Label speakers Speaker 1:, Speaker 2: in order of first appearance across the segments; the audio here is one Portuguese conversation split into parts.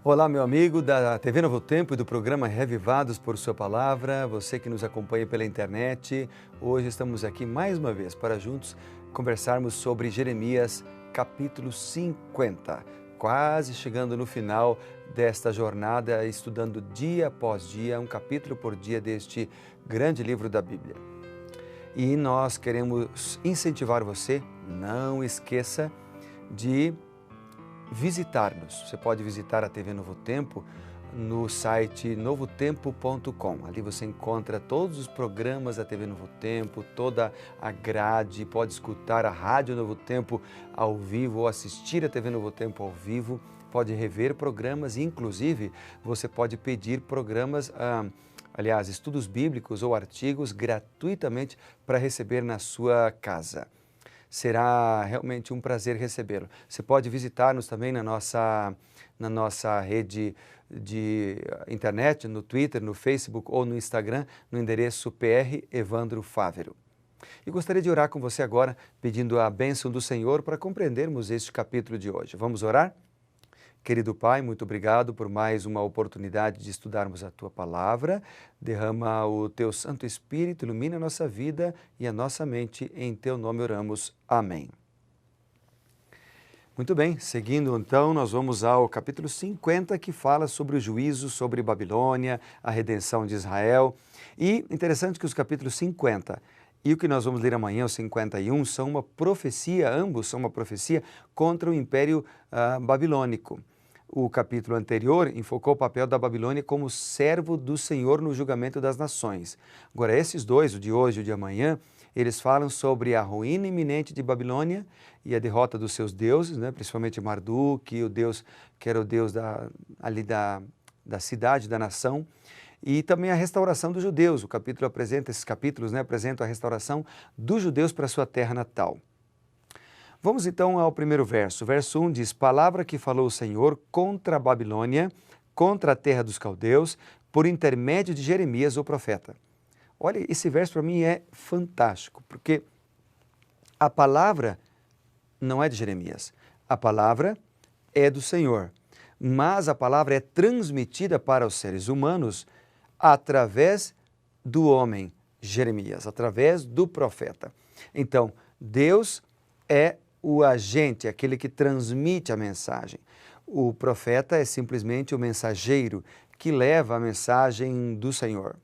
Speaker 1: Olá, meu amigo da TV Novo Tempo e do programa Revivados por Sua Palavra, você que nos acompanha pela internet. Hoje estamos aqui mais uma vez para juntos conversarmos sobre Jeremias capítulo 50, quase chegando no final desta jornada, estudando dia após dia, um capítulo por dia deste grande livro da Bíblia. E nós queremos incentivar você, não esqueça de visitar-nos. Você pode visitar a TV Novo Tempo no site novotempo.com. Ali você encontra todos os programas da TV Novo Tempo, toda a grade, pode escutar a Rádio Novo Tempo ao vivo ou assistir a TV Novo Tempo ao vivo, pode rever programas e, inclusive, você pode pedir programas, estudos bíblicos ou artigos gratuitamente para receber na sua casa. Será realmente um prazer recebê-lo. Você pode visitar-nos também na nossa rede de internet, no Twitter, no Facebook ou no Instagram, no endereço PR Evandro Fávero. E gostaria de orar com você agora, pedindo a bênção do Senhor para compreendermos este capítulo de hoje. Vamos orar? Querido Pai, muito obrigado por mais uma oportunidade de estudarmos a Tua Palavra. Derrama o Teu Santo Espírito, ilumina a nossa vida e a nossa mente. Em Teu nome oramos. Amém. Muito bem, seguindo então, nós vamos ao capítulo 50, que fala sobre o juízo sobre Babilônia, a redenção de Israel. E interessante que os capítulos 50 e o que nós vamos ler amanhã, o 51, são uma profecia, ambos são uma profecia contra o Império Babilônico. O capítulo anterior enfocou o papel da Babilônia como servo do Senhor no julgamento das nações. Agora, esses dois, o de hoje e o de amanhã, eles falam sobre a ruína iminente de Babilônia e a derrota dos seus deuses, principalmente Marduk, o deus que era o deus da cidade, da nação, e também a restauração dos judeus. Esses capítulos apresentam a restauração dos judeus para a sua terra natal. Vamos então ao primeiro verso. Verso 1 diz: Palavra que falou o Senhor contra a Babilônia, contra a terra dos caldeus, por intermédio de Jeremias, o profeta. Olha, esse verso para mim é fantástico, porque a palavra não é de Jeremias, a palavra é do Senhor, mas a palavra é transmitida para os seres humanos através do homem Jeremias, através do profeta. Então, Deus é o agente, aquele que transmite a mensagem. O profeta é simplesmente o mensageiro que leva a mensagem do Senhor.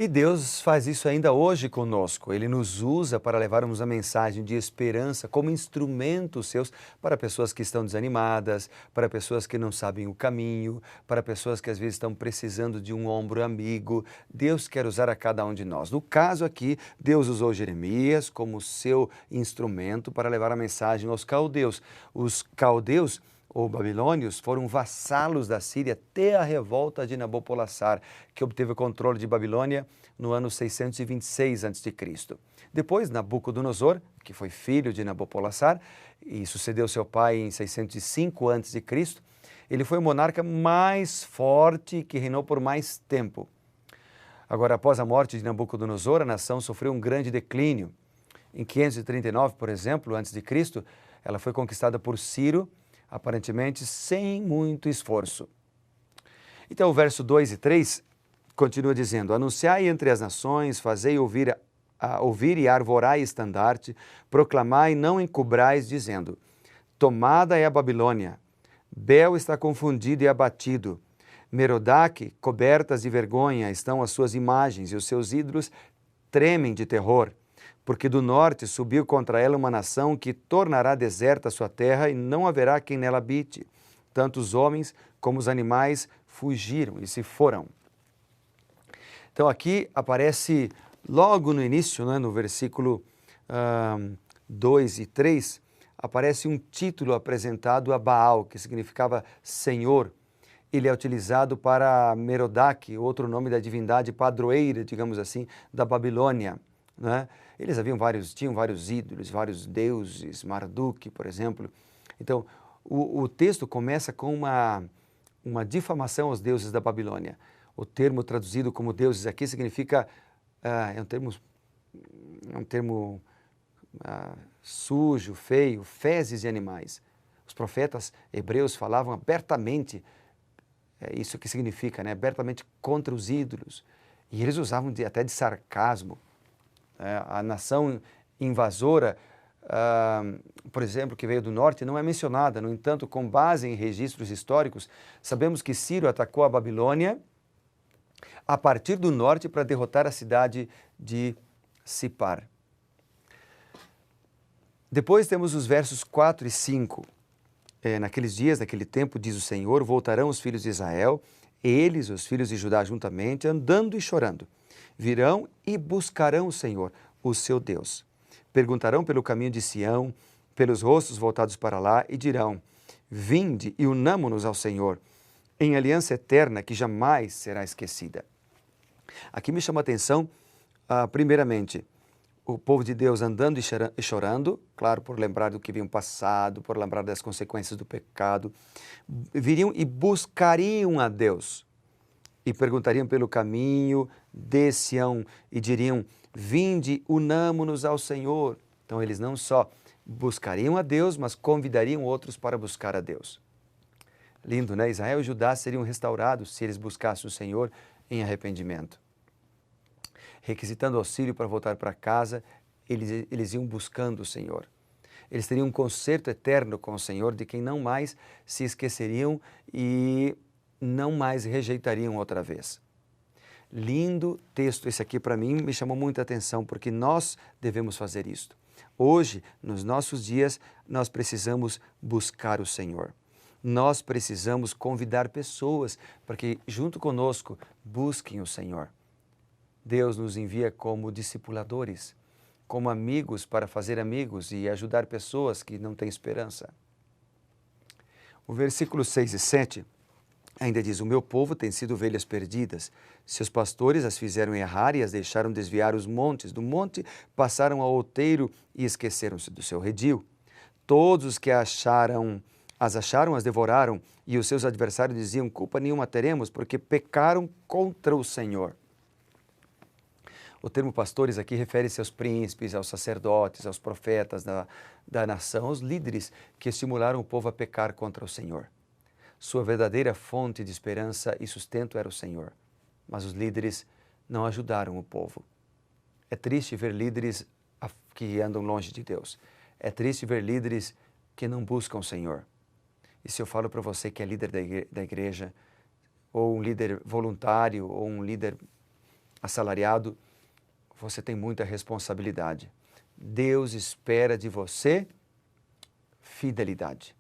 Speaker 1: E Deus faz isso ainda hoje conosco. Ele nos usa para levarmos a mensagem de esperança como instrumentos seus para pessoas que estão desanimadas, para pessoas que não sabem o caminho, para pessoas que às vezes estão precisando de um ombro amigo. Deus quer usar a cada um de nós. No caso aqui, Deus usou Jeremias como seu instrumento para levar a mensagem aos caldeus. Os caldeus ou babilônios foram vassalos da Síria até a revolta de Nabopolassar, que obteve o controle de Babilônia no ano 626 a.C. Depois, Nabucodonosor, que foi filho de Nabopolassar e sucedeu seu pai em 605 a.C., ele foi o monarca mais forte que reinou por mais tempo. Agora, após a morte de Nabucodonosor, a nação sofreu um grande declínio. Em 539, por exemplo, a.C., ela foi conquistada por Ciro, aparentemente sem muito esforço. Então, o verso 2 e 3 continua dizendo: Anunciai entre as nações, fazei ouvir e arvorai estandarte, proclamai, não encubrais, dizendo: Tomada é a Babilônia, Bel está confundido e abatido, Merodach, cobertas de vergonha, estão as suas imagens, e os seus ídolos tremem de terror. Porque do norte subiu contra ela uma nação que tornará deserta a sua terra e não haverá quem nela habite. Tanto os homens como os animais fugiram e se foram. Então aqui aparece logo no início, no versículo 2 e 3, aparece um título apresentado a Baal, que significava Senhor. Ele é utilizado para Merodach, outro nome da divindade padroeira, digamos assim, da Babilônia. Eles tinham vários ídolos, vários deuses, Marduk, por exemplo. Então, o texto começa com uma difamação aos deuses da Babilônia. O termo traduzido como deuses aqui significa, é um termo sujo, feio, fezes de animais. Os profetas hebreus falavam abertamente É isso que significa, né? Abertamente contra os ídolos. E eles usavam até de sarcasmo. A nação invasora, por exemplo, que veio do norte, não é mencionada. No entanto, com base em registros históricos, sabemos que Ciro atacou a Babilônia a partir do norte para derrotar a cidade de Sipar. Depois temos os versos 4 e 5. Naqueles dias, naquele tempo, diz o Senhor, voltarão os filhos de Israel, eles, os filhos de Judá juntamente, andando e chorando. Virão e buscarão o Senhor, o seu Deus. Perguntarão pelo caminho de Sião, pelos rostos voltados para lá, e dirão, vinde e unamo-nos ao Senhor, em aliança eterna que jamais será esquecida. Aqui me chama a atenção, primeiramente, o povo de Deus andando e chorando, claro, por lembrar do que vinham passado, por lembrar das consequências do pecado, viriam e buscariam a Deus e perguntariam pelo caminho de Sião e diriam, vinde, unamo-nos ao Senhor. Então eles não só buscariam a Deus, mas convidariam outros para buscar a Deus. Lindo, né? Israel e Judá seriam restaurados se eles buscassem o Senhor em arrependimento. Requisitando auxílio para voltar para casa, eles iam buscando o Senhor. Eles teriam um concerto eterno com o Senhor, de quem não mais se esqueceriam e não mais rejeitariam outra vez. Lindo texto esse aqui para mim, me chamou muita atenção, porque nós devemos fazer isto. Hoje, nos nossos dias, nós precisamos buscar o Senhor. Nós precisamos convidar pessoas para que, junto conosco, busquem o Senhor. Deus nos envia como discipuladores, como amigos para fazer amigos e ajudar pessoas que não têm esperança. O versículo 6 e 7 ainda diz, o meu povo tem sido ovelhas perdidas. Seus pastores as fizeram errar e as deixaram desviar os montes. Do monte passaram ao outeiro e esqueceram-se do seu redil. Todos os que as acharam, as devoraram, e os seus adversários diziam, culpa nenhuma teremos, porque pecaram contra o Senhor. O termo pastores aqui refere-se aos príncipes, aos sacerdotes, aos profetas da nação, aos líderes que estimularam o povo a pecar contra o Senhor. Sua verdadeira fonte de esperança e sustento era o Senhor, mas os líderes não ajudaram o povo. É triste ver líderes que andam longe de Deus. É triste ver líderes que não buscam o Senhor. E se eu falo para você que é líder da igreja, ou um líder voluntário, ou um líder assalariado, você tem muita responsabilidade. Deus espera de você fidelidade.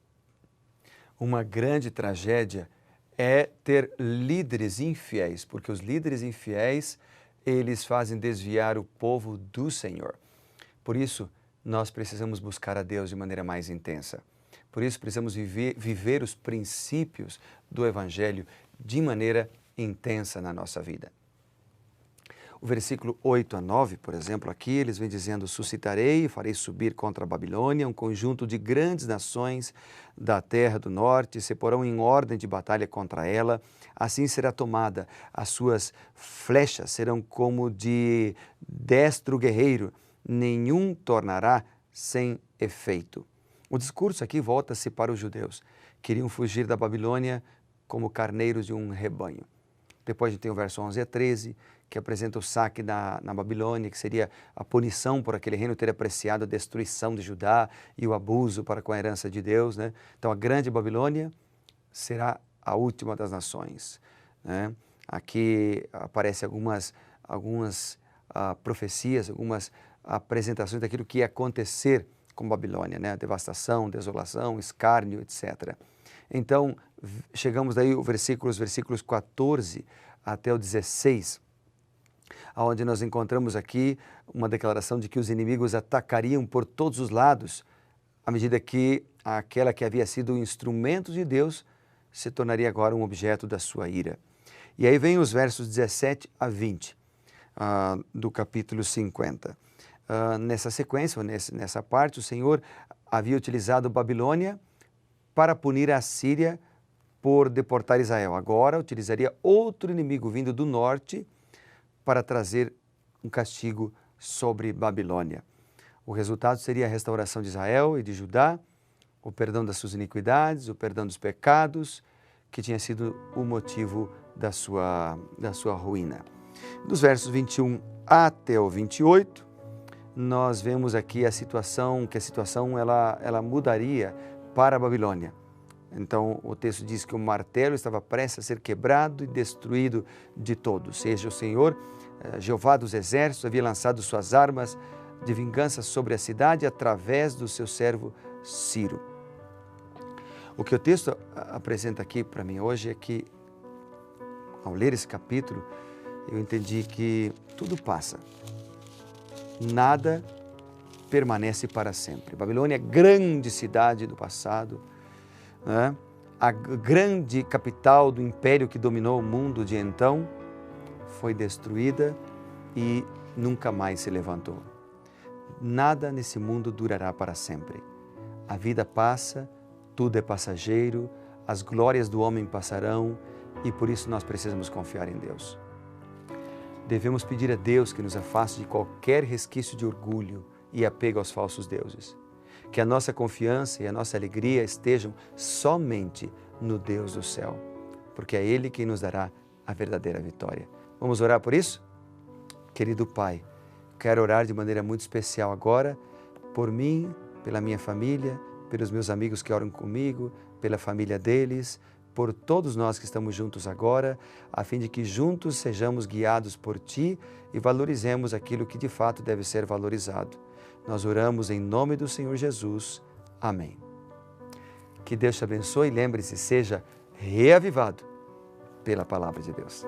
Speaker 1: Uma grande tragédia é ter líderes infiéis, porque os líderes infiéis, eles fazem desviar o povo do Senhor. Por isso, nós precisamos buscar a Deus de maneira mais intensa. Por isso, precisamos viver os princípios do Evangelho de maneira intensa na nossa vida. O versículo 8 a 9, por exemplo, aqui eles vêm dizendo, suscitarei e farei subir contra a Babilônia um conjunto de grandes nações da terra do norte, se porão em ordem de batalha contra ela, assim será tomada, as suas flechas serão como de destro guerreiro, nenhum tornará sem efeito. O discurso aqui volta-se para os judeus, queriam fugir da Babilônia como carneiros de um rebanho. Depois a gente tem o verso 11 a 13, que apresenta o saque na Babilônia, que seria a punição por aquele reino ter apreciado a destruição de Judá e o abuso para com a herança de Deus, né? Então a grande Babilônia será a última das nações, né? Aqui aparecem algumas profecias, algumas apresentações daquilo que ia acontecer com Babilônia, né? Devastação, desolação, escárnio, etc. Então, chegamos daí os versículos 14 até o 16, onde nós encontramos aqui uma declaração de que os inimigos atacariam por todos os lados, à medida que aquela que havia sido o instrumento de Deus se tornaria agora um objeto da sua ira. E aí vem os versos 17 a 20 do capítulo 50. Nessa sequência, nessa parte, o Senhor havia utilizado Babilônia para punir a Síria por deportar Israel. Agora utilizaria outro inimigo vindo do norte para trazer um castigo sobre Babilônia. O resultado seria a restauração de Israel e de Judá, o perdão das suas iniquidades, o perdão dos pecados, que tinha sido o motivo da sua ruína. Dos versos 21 até o 28, nós vemos aqui a situação ela mudaria para a Babilônia. Então o texto diz que o martelo estava prestes a ser quebrado e destruído de todo. Seja o Senhor, Jeová dos exércitos, havia lançado suas armas de vingança sobre a cidade através do seu servo Ciro. O que o texto apresenta aqui para mim hoje é que, ao ler esse capítulo, eu entendi que tudo passa. Nada permanece para sempre. Babilônia é a grande cidade do passado, né? A grande capital do império que dominou o mundo de então, foi destruída e nunca mais se levantou. Nada nesse mundo durará para sempre. A vida passa, tudo é passageiro, as glórias do homem passarão e por isso nós precisamos confiar em Deus. Devemos pedir a Deus que nos afaste de qualquer resquício de orgulho e apego aos falsos deuses. Que a nossa confiança e a nossa alegria estejam somente no Deus do céu, porque é Ele quem nos dará a verdadeira vitória. Vamos orar por isso? Querido Pai, quero orar de maneira muito especial agora por mim, pela minha família, pelos meus amigos que oram comigo, pela família deles, por todos nós que estamos juntos agora, a fim de que juntos sejamos guiados por Ti e valorizemos aquilo que de fato deve ser valorizado. Nós oramos em nome do Senhor Jesus. Amém. Que Deus te abençoe e lembre-se, seja reavivado pela palavra de Deus.